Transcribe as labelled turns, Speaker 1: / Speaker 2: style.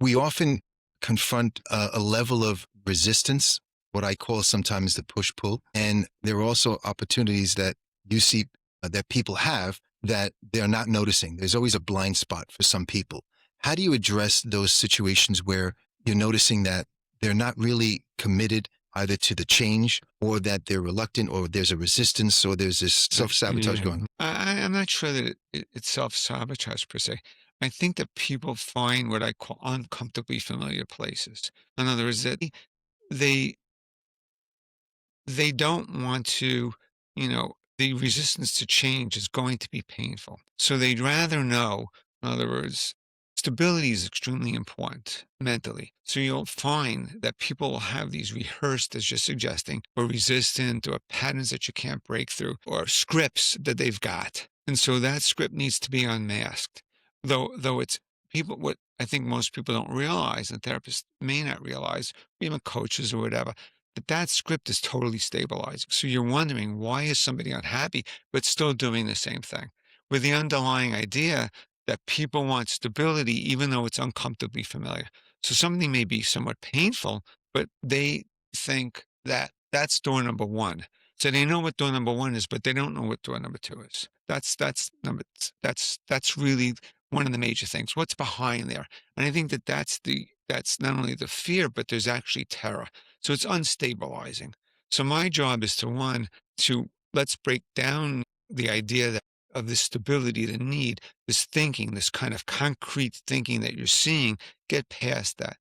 Speaker 1: we often confront a level of resistance, what I call sometimes the push pull. And there are also opportunities that you see that people have that they're not noticing. There's always a blind spot for some people. How do you address those situations where you're noticing that they're not really committed either to the change or that they're reluctant or there's a resistance or there's this self sabotage
Speaker 2: Yeah.
Speaker 1: going?
Speaker 2: I'm not sure that it's self-sabotage per se. I think that people find what I call uncomfortably familiar places. In other words, that they they don't want to, the resistance to change is going to be painful. So they'd rather know, in other words, stability is extremely important mentally. So you'll find that people will have these rehearsed, as you're suggesting, or resistant, or patterns that you can't break through, or scripts that they've got. And so that script needs to be unmasked. Though it's people, what I think most people don't realize, and therapists may not realize, or even coaches or whatever, but that script is totally stabilizing. So you're wondering, why is somebody unhappy but still doing the same thing? With the underlying idea that people want stability even though it's uncomfortably familiar. So something may be somewhat painful, but they think that that's door number one. So they know what door number one is, but they don't know what door number two is. That's really one of the major things. What's behind there? And I think that that's not only the fear, but there's actually terror. So it's unstabilizing. So my job is to one, to let's break down the idea that of this stability, the need, this thinking, this kind of concrete thinking that you're seeing, get past that.